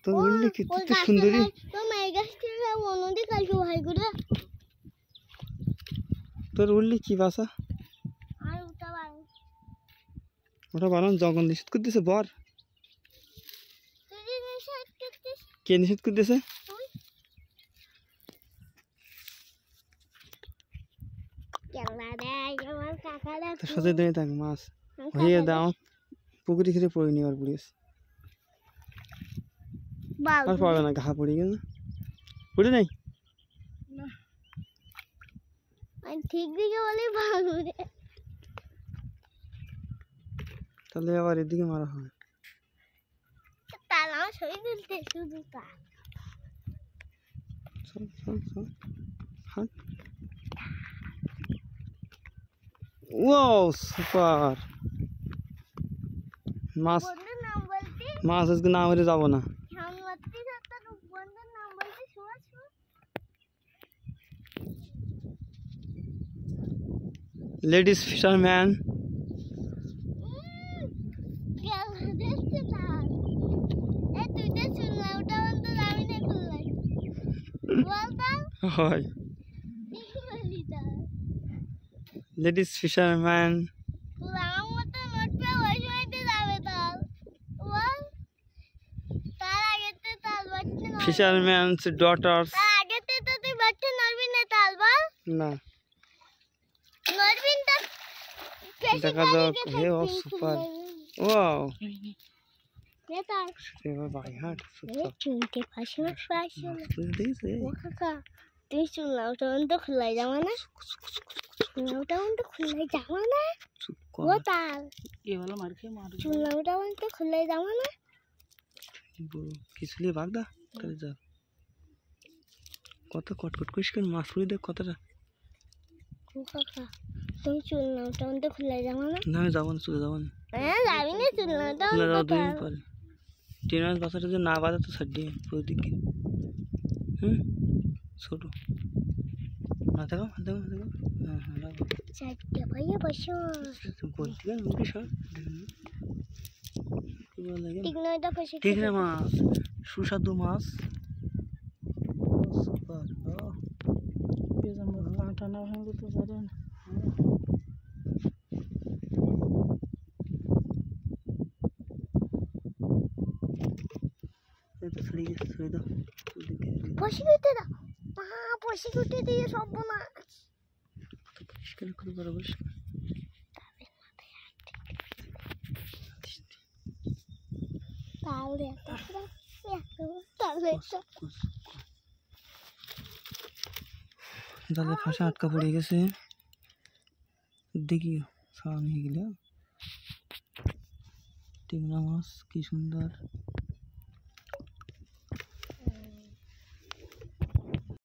তো উল্লি কি তো সুন্দরী তোর উল্লি কি বাসা ওটা বানান জগন নিষেধ করে দিছে বর কে নিষেধ করে দিছে সাথে দিয়ে থাক মাছ হয়ে দাও পুকুরি খেতে পড়ে নি আর পুড়িয়েছে আর পাবে না ঘা পড়ে গেল পড়ে নাই ঠিক দিকে বলে ভাঙুরে তাহলে আবার এদিকে মারা হবে তার আমার শরীর তুলতে শুধু তার চল চল চল হাট ওয়াও সুপার মাছ বন্ধুর নাম বলতে মাছ আজকে না হলে যাবো না সামলাতে তার বন্ধুর নাম বলতে সুভাষ লেডিস ফিশারম্যান দেখতে তার এই দুইটা শুনলাম ওটা বন্ধু আমি না খুললাই বলতাম হয় বলি তার লেডিস ফিশারম্যান আমার মতো নোটটা ওই সময়তে যাবে তার বল তার আগেতে তার বাচ্চা ফিশারম্যানস ডটার্স তার আগেতে তো তুই বাচ্চা নড়বি না তাল বল না নড়বি না দেখা যাক হে ও সুপার ওয়াও তার এবার বাইহাট সুপার চিনতে পারছি না দেখছে ও কাকা তুই শুনলাম তখন তো খোলাই যাওয়া না শুনলাম তখন তো খোলাই যাওয়া না চুপ ও কর তাল এগুলো মার খেয়ে মার শুনলাম তখন তো খোলাই যাওয়া না কিছু নিয়ে বাগদা তাহলে যা কত কটকট করিস কেন মাছ পড়ে দেখ কতটা ও কাকা তুমি শুনলাম তখন তো খোলাই যাওয়া না না আমি যাবো না চলে যাবো না হ্যাঁ যাবি না শুনলাম তখন চলে যাবো তো 2 দিন পরে 3 মাস বাচ্চাটা যদি না বাজে তো ছাড় দিয়ে প্রতিদিকে ছোট মাথা গো হ্যাঁ হ্যাঁ চারটে ভাইয়া বসো বলতে গেল মুখে সব কি বলে ঠিক নয় তো খুশি ঠিক না মাছ সুস্বাদু মাছ সুপার কাঁটা না ভাঙলে তো পারে না বসি উঠে দাও বসি উঠে দিয়ে সব না পরিষ্কার করে বড় পরিষ্কার তাহলে তাহলে জালে ফাঁসা আটকা পড়ে গেছে দেখি সামনে গেলে টিংরা মাছ কি সুন্দর